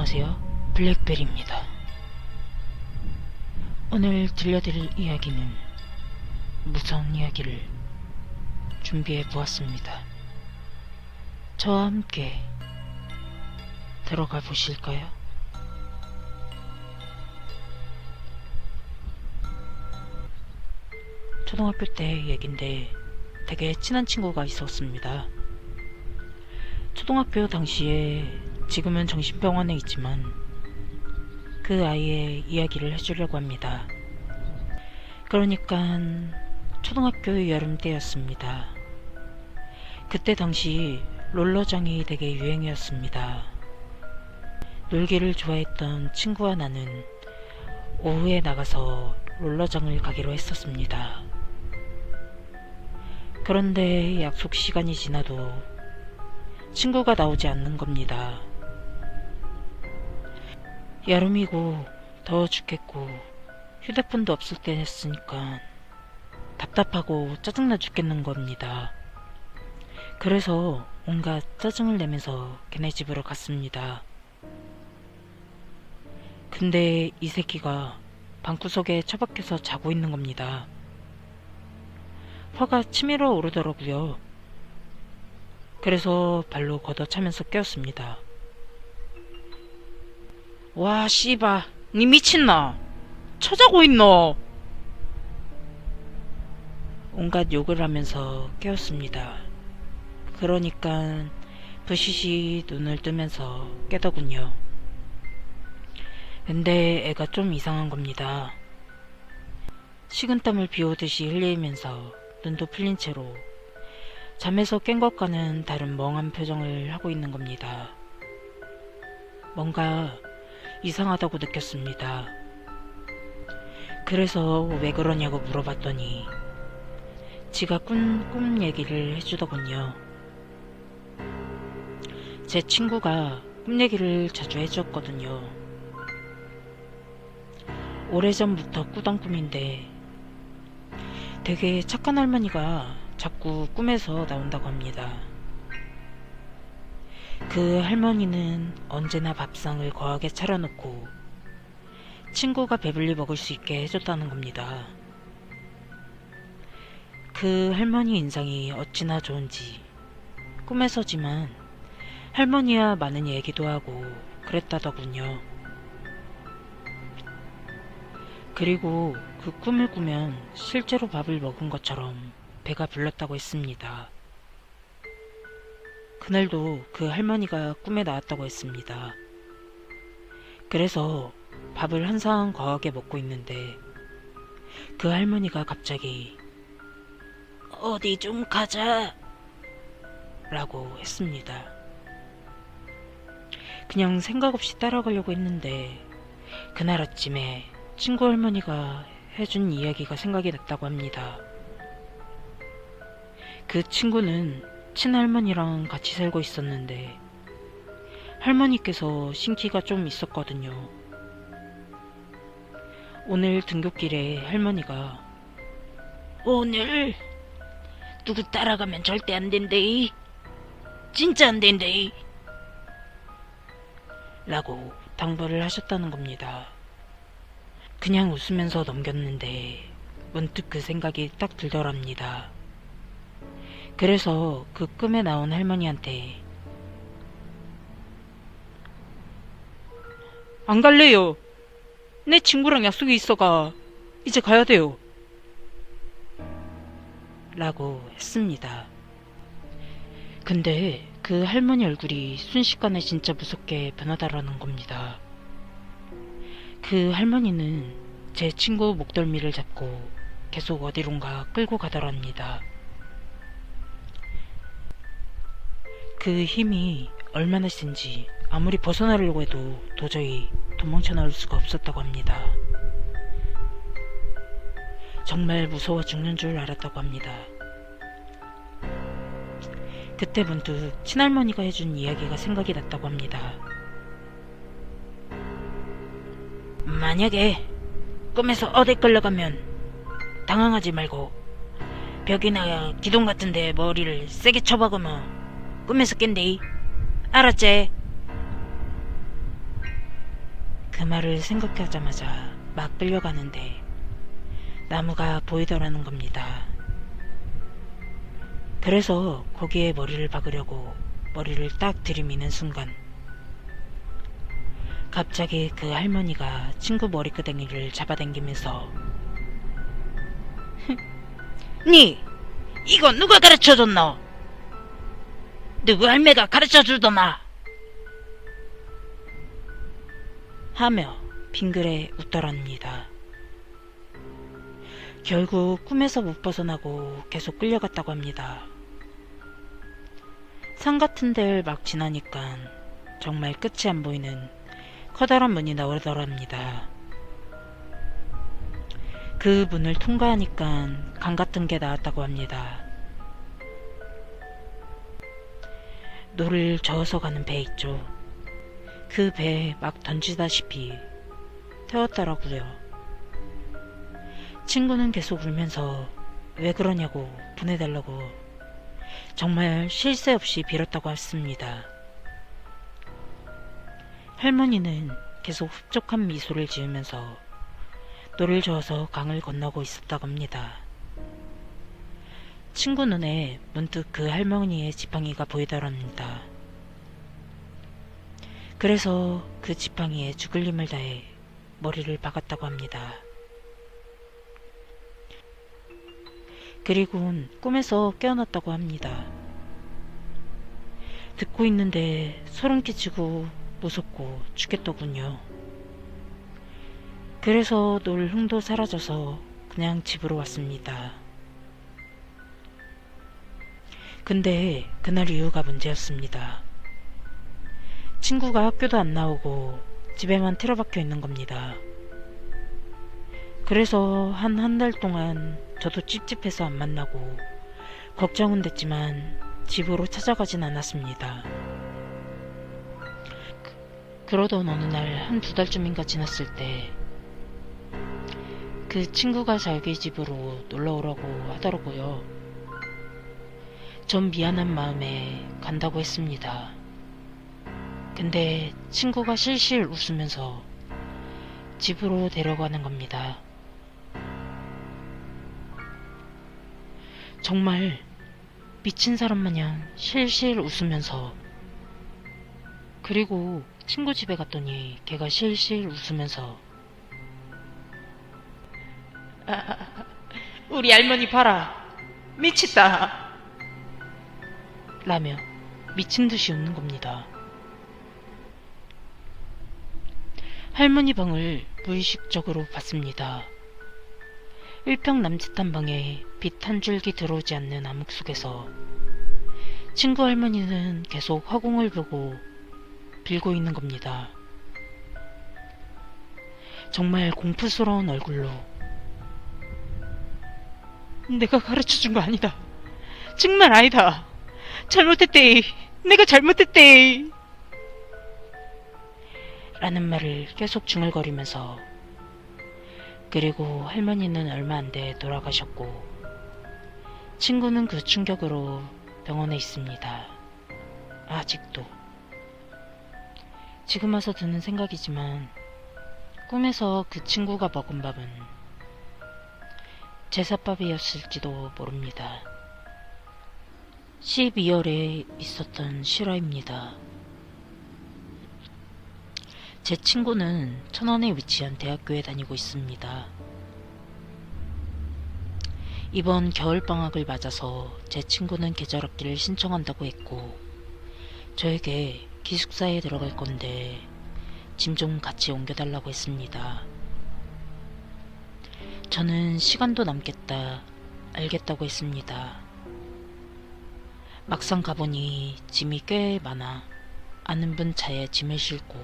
안녕하세요. 블랙벨입니다. 오늘 들려드릴 이야기는 무서운 이야기를 준비해 보았습니다. 저와 함께 들어가 보실까요? 초등학교 때 얘긴데 되게 친한 친구가 있었습니다. 초등학교 당시에 지금은 정신병원에 있지만 그 아이의 이야기를 해주려고 합니다. 그러니까 초등학교 여름 때였습니다. 그때 당시 롤러장이 되게 유행이었습니다. 놀기를 좋아했던 친구와 나는 오후에 나가서 롤러장을 가기로 했었습니다. 그런데 약속 시간이 지나도 친구가 나오지 않는 겁니다. 여름이고 더워 죽겠고 휴대폰도 없을 때 했으니까 답답하고 짜증나 죽겠는 겁니다. 그래서 온갖 짜증을 내면서 걔네 집으로 갔습니다. 근데 이 새끼가 방구석에 처박혀서 자고 있는 겁니다. 화가 치밀어 오르더라고요. 그래서 발로 걷어차면서 깨웠습니다. 와 씨바 니 미친나? 쳐자고 있노? 온갖 욕을 하면서 깨웠습니다. 그러니까 부시시 눈을 뜨면서 깨더군요. 근데 애가 좀 이상한 겁니다. 식은땀을 비오듯이 흘리면서 눈도 풀린 채로 잠에서 깬 것과는 다른 멍한 표정을 하고 있는 겁니다. 뭔가 이상하다고 느꼈습니다. 그래서 왜 그러냐고 물어봤더니 지가 꿈 얘기를 해주더군요. 제 친구가 꿈 얘기를 자주 해주었거든요. 오래전부터 꾸던 꿈인데 되게 착한 할머니가 자꾸 꿈에서 나온다고 합니다. 그 할머니는 언제나 밥상을 거하게 차려놓고 친구가 배불리 먹을 수 있게 해줬다는 겁니다. 그 할머니 인상이 어찌나 좋은지 꿈에서지만 할머니와 많은 얘기도 하고 그랬다더군요. 그리고 그 꿈을 꾸면 실제로 밥을 먹은 것처럼 배가 불렀다고 했습니다. 그날도 그 할머니가 꿈에 나왔다고 했습니다. 그래서 밥을 한 상 거하게 먹고 있는데 그 할머니가 갑자기 어디 좀 가자 라고 했습니다. 그냥 생각 없이 따라가려고 했는데 그날 아침에 친구 할머니가 해준 이야기가 생각이 났다고 합니다. 그 친구는 친할머니랑 같이 살고 있었는데 할머니께서 신기가 좀 있었거든요. 오늘 등굣길에 할머니가 오늘 누구 따라가면 절대 안 된대. 진짜 안 된대. 라고 당부를 하셨다는 겁니다. 그냥 웃으면서 넘겼는데 문득 그 생각이 딱 들더랍니다. 그래서 그 꿈에 나온 할머니한테 안 갈래요. 내 친구랑 약속이 있어가 이제 가야 돼요. 라고 했습니다. 근데 그 할머니 얼굴이 순식간에 진짜 무섭게 변하다라는 겁니다. 그 할머니는 제 친구 목덜미를 잡고 계속 어디론가 끌고 가더랍니다. 그 힘이 얼마나 센지 아무리 벗어나려고 해도 도저히 도망쳐 나올 수가 없었다고 합니다. 정말 무서워 죽는 줄 알았다고 합니다. 그때 문득 친할머니가 해준 이야기가 생각이 났다고 합니다. 만약에 꿈에서 어디 끌려가면 당황하지 말고 벽이나 기둥 같은데 머리를 세게 쳐박으면 꿈에서 깬대이. 알았지? 그 말을 생각하자마자 막 끌려가는데 나무가 보이더라는 겁니다. 그래서 거기에 머리를 박으려고 머리를 딱 들이미는 순간 갑자기 그 할머니가 친구 머리끄댕이를 잡아당기면서 니 이거 누가 가르쳐줬노? 누구 할매가 가르쳐주더나? 하며 빙그레 웃더랍니다. 결국 꿈에서 못 벗어나고 계속 끌려갔다고 합니다. 산 같은 데를 막 지나니까 정말 끝이 안 보이는 커다란 문이 나오더랍니다. 그 문을 통과하니까 강 같은 게 나왔다고 합니다. 노를 저어서 가는 배 있죠. 그 배에 막 던지다시피 태웠더라고요. 친구는 계속 울면서 왜 그러냐고 보내달라고 정말 쉴 새 없이 빌었다고 했습니다. 할머니는 계속 흡족한 미소를 지으면서 노를 저어서 강을 건너고 있었다고 합니다. 친구 눈에 문득 그 할머니의 지팡이가 보이더랍니다. 그래서 그 지팡이에 죽을 힘을 다해 머리를 박았다고 합니다. 그리고는 꿈에서 깨어났다고 합니다. 듣고 있는데 소름 끼치고 무섭고 죽겠더군요. 그래서 놀 흥도 사라져서 그냥 집으로 왔습니다. 근데 그날 이유가 문제였습니다. 친구가 학교도 안 나오고 집에만 틀어박혀 있는 겁니다. 그래서 한 달 동안 저도 찝찝해서 안 만나고 걱정은 됐지만 집으로 찾아가진 않았습니다. 그러던 어느 날 한 2달쯤인가 지났을 때 그 친구가 자기 집으로 놀러오라고 하더라고요. 전 미안한 마음에 간다고 했습니다. 근데 친구가 실실 웃으면서 집으로 데려가는 겁니다. 정말 미친 사람 마냥 실실 웃으면서. 그리고 친구 집에 갔더니 걔가 실실 웃으면서 우리 할머니 봐라 미쳤다 라며 미친듯이 웃는 겁니다. 할머니 방을 무의식적으로 봤습니다. 일평남짓한 방에 빛 한 줄기 들어오지 않는 암흑 속에서 친구 할머니는 계속 화공을 보고 빌고 있는 겁니다. 정말 공포스러운 얼굴로 내가 가르쳐준 거 아니다. 정말 아니다. 잘못했대. 내가 잘못했대. 라는 말을 계속 중얼거리면서 그리고 할머니는 얼마 안 돼 돌아가셨고 친구는 그 충격으로 병원에 있습니다. 아직도. 지금 와서 드는 생각이지만 꿈에서 그 친구가 먹은 밥은 제사밥이었을지도 모릅니다. 12월에 있었던 실화입니다. 제 친구는 천안에 위치한 대학교에 다니고 있습니다. 이번 겨울방학을 맞아서 제 친구는 계절학기를 신청한다고 했고 저에게 기숙사에 들어갈 건데 짐 좀 같이 옮겨달라고 했습니다. 저는 시간도 남겠다 알겠다고 했습니다. 막상 가보니 짐이 꽤 많아 아는 분 차에 짐을 싣고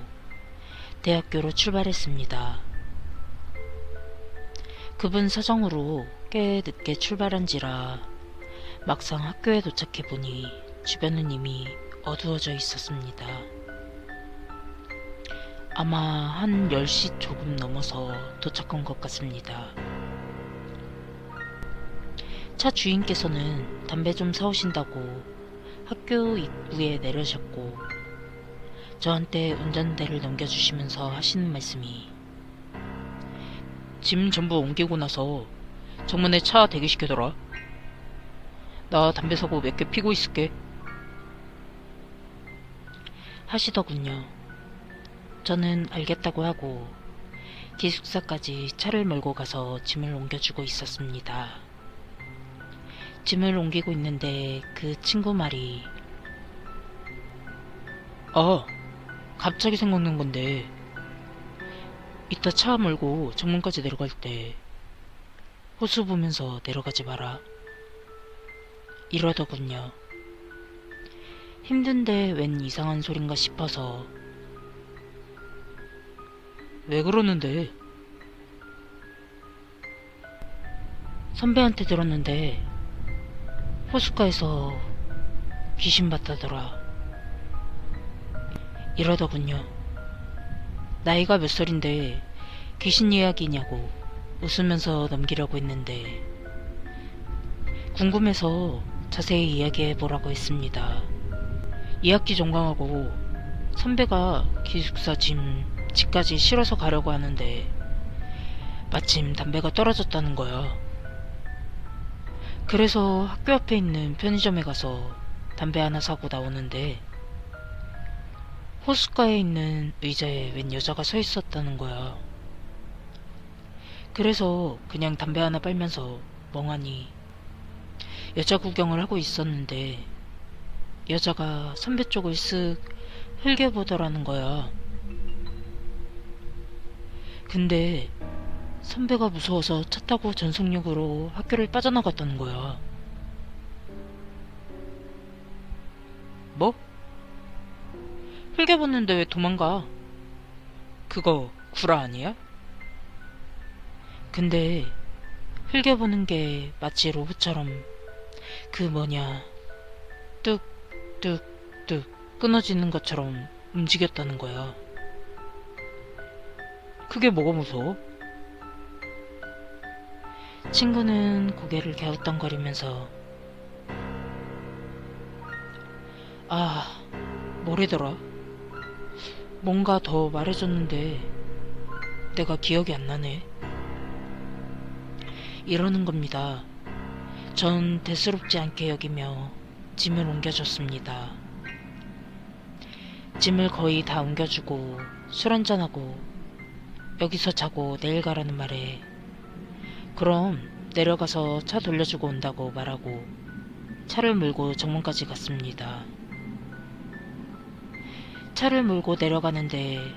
대학교로 출발했습니다. 그분 사정으로 꽤 늦게 출발한지라 막상 학교에 도착해보니 주변은 이미 어두워져 있었습니다. 아마 한 10시 조금 넘어서 도착한 것 같습니다. 차 주인께서는 담배 좀 사오신다고 학교 입구에 내려셨고 저한테 운전대를 넘겨주시면서 하시는 말씀이, 짐 전부 옮기고 나서 정문에 차 대기시켜둬라. 나 담배 사고 몇 개 피고 있을게. 하시더군요. 저는 알겠다고 하고 기숙사까지 차를 몰고 가서 짐을 옮겨주고 있었습니다. 짐을 옮기고 있는데 그 친구 말이, 갑자기 생각난 건데 이따 차 몰고 정문까지 내려갈 때 호수 보면서 내려가지 마라. 이러더군요. 힘든데 웬 이상한 소린가 싶어서, 왜 그러는데? 선배한테 들었는데 호숫가에서 귀신 봤다더라. 이러더군요. 나이가 몇 살인데 귀신 이야기냐고 웃으면서 넘기려고 했는데 궁금해서 자세히 이야기해보라고 했습니다. 2학기 종강하고 선배가 기숙사 집까지 실어서 가려고 하는데 마침 담배가 떨어졌다는 거야. 그래서 학교 앞에 있는 편의점에 가서 담배 하나 사고 나오는데 호숫가에 있는 의자에 웬 여자가 서 있었다는 거야. 그래서 그냥 담배 하나 빨면서 멍하니 여자 구경을 하고 있었는데 여자가 선배 쪽을 쓱 흘겨보더라는 거야. 근데 선배가 무서워서 차 타고 전속력으로 학교를 빠져나갔다는 거야. 뭐? 흘겨봤는데 왜 도망가? 그거 구라 아니야? 근데 흘겨보는 게 마치 로봇처럼 뚝뚝뚝 끊어지는 것처럼 움직였다는 거야. 그게 뭐가 무서워? 친구는 고개를 갸우뚱거리면서 뭐래더라? 뭔가 더 말해줬는데 내가 기억이 안 나네. 이러는 겁니다. 전 대수롭지 않게 여기며 짐을 옮겨줬습니다. 짐을 거의 다 옮겨주고 술 한잔하고 여기서 자고 내일 가라는 말에 그럼 내려가서 차 돌려주고 온다고 말하고 차를 몰고 정문까지 갔습니다. 차를 몰고 내려가는데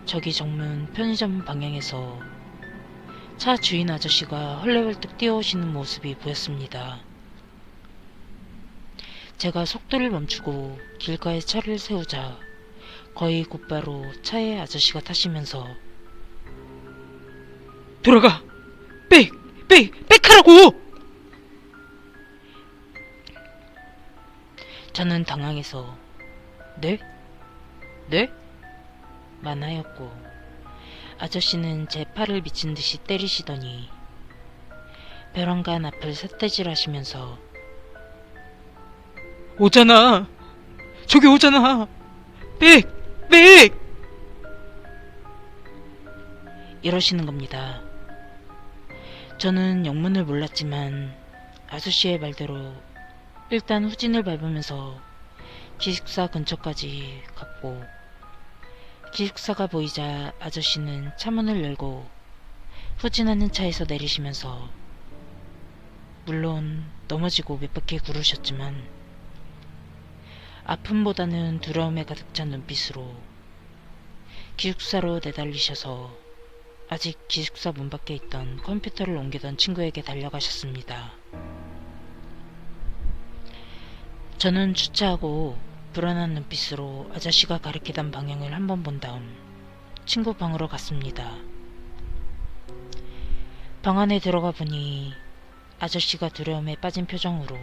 저기 정문 편의점 방향에서 차 주인 아저씨가 헐레벌떡 뛰어오시는 모습이 보였습니다. 제가 속도를 멈추고 길가에 차를 세우자 거의 곧바로 차에 아저씨가 타시면서 돌아가! 백하라고! 저는 당황해서 네? 만 하였고 아저씨는 제 팔을 미친 듯이 때리시더니 벼랑간 앞을 삿대질하시면서 오잖아! 저기 오잖아! 백! 이러시는 겁니다. 저는 영문을 몰랐지만 아저씨의 말대로 일단 후진을 밟으면서 기숙사 근처까지 갔고 기숙사가 보이자 아저씨는 차문을 열고 후진하는 차에서 내리시면서 물론 넘어지고 몇 바퀴 구르셨지만 아픔보다는 두려움에 가득 찬 눈빛으로 기숙사로 내달리셔서 아직 기숙사 문 밖에 있던 컴퓨터를 옮기던 친구에게 달려가셨습니다. 저는 주차하고 불안한 눈빛으로 아저씨가 가리키던 방향을 한번 본 다음 친구 방으로 갔습니다. 방 안에 들어가 보니 아저씨가 두려움에 빠진 표정으로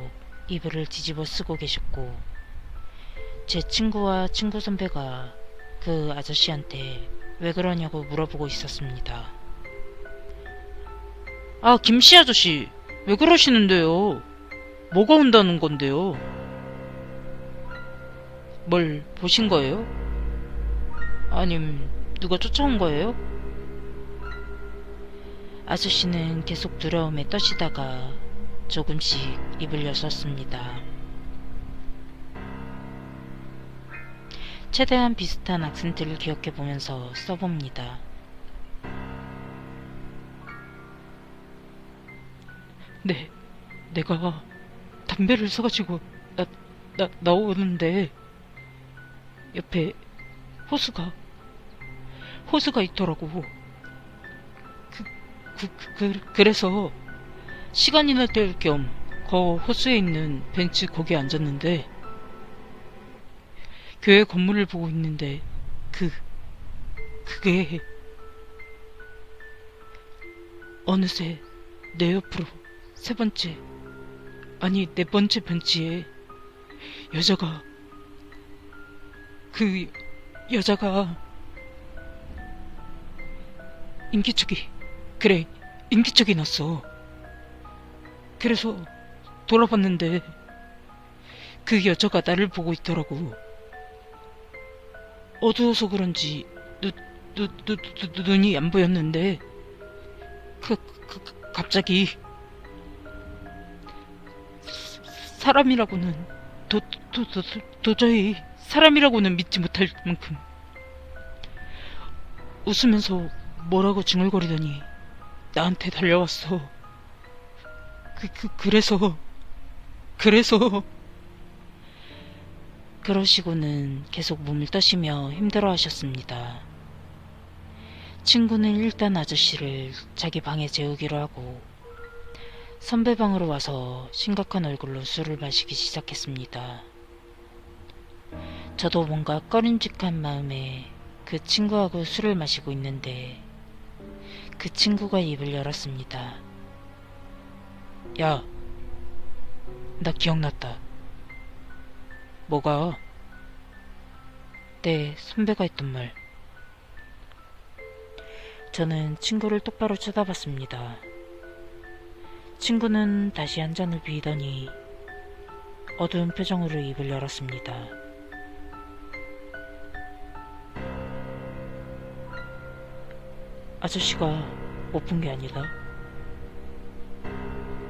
이불을 뒤집어 쓰고 계셨고 제 친구와 친구 선배가 그 아저씨한테 왜 그러냐고 물어보고 있었습니다. 김씨 아저씨, 왜 그러시는데요? 뭐가 온다는 건데요? 뭘 보신 거예요? 아님, 누가 쫓아온 거예요? 아저씨는 계속 두려움에 떠시다가 조금씩 입을 여셨습니다. 최대한 비슷한 악센트를 기억해보면서 써봅니다. 네, 내가 담배를 사가지고 나오는데 옆에 호수가 있더라고. 그래서 시간이나 때울 겸 그 호수에 있는 벤치 거기에 앉았는데 교회 건물을 보고 있는데 그게 어느새 내 옆으로 네 번째 벤치에 그 여자가 인기척이 났어. 그래서 돌아봤는데 그 여자가 나를 보고 있더라고. 어두워서 그런지 눈이 안 보였는데 갑자기 사람이라고는 도저히 사람이라고는 믿지 못할 만큼 웃으면서 뭐라고 중얼거리더니 나한테 달려왔어. 그래서 그러시고는 계속 몸을 떠시며 힘들어 하셨습니다. 친구는 일단 아저씨를 자기 방에 재우기로 하고 선배 방으로 와서 심각한 얼굴로 술을 마시기 시작했습니다. 저도 뭔가 꺼림직한 마음에 그 친구하고 술을 마시고 있는데 그 친구가 입을 열었습니다. 야, 나 기억났다. 뭐가? 네, 선배가 했던 말. 저는 친구를 똑바로 쳐다봤습니다. 친구는 다시 한 잔을 비더니 어두운 표정으로 입을 열었습니다. 아저씨가 못 본 게 아니다.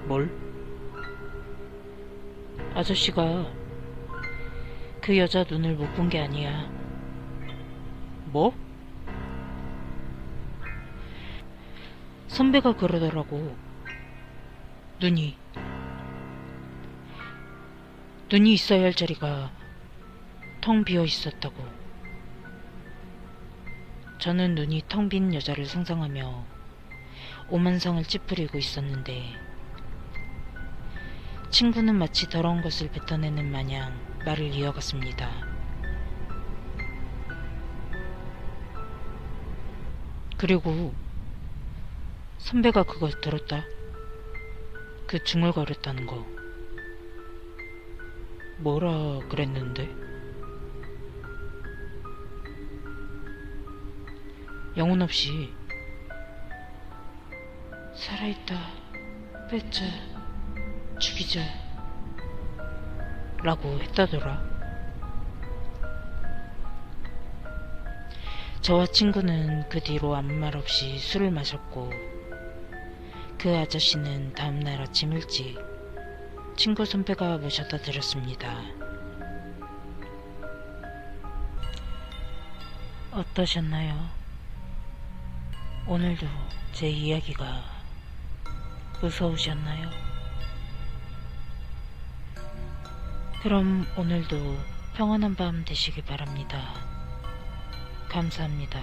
뭘? 아저씨가 그 여자 눈을 못 본 게 아니야. 뭐? 선배가 그러더라고. 눈이 있어야 할 자리가 텅 비어 있었다고. 저는 눈이 텅 빈 여자를 상상하며 오만상을 찌푸리고 있었는데 친구는 마치 더러운 것을 뱉어내는 마냥 말을 이어갔습니다. 그리고 선배가 그걸 들었다. 그 중얼거렸다는 거. 뭐라 그랬는데? 영혼 없이 살아있다, 뺏자, 죽이자 라고 했다더라. 저와 친구는 그 뒤로 아무 말 없이 술을 마셨고 그 아저씨는 다음날 아침 일찍 친구 선배가 모셔다 드렸습니다. 어떠셨나요? 오늘도 제 이야기가 무서우셨나요? 그럼 오늘도 평안한 밤 되시기 바랍니다. 감사합니다.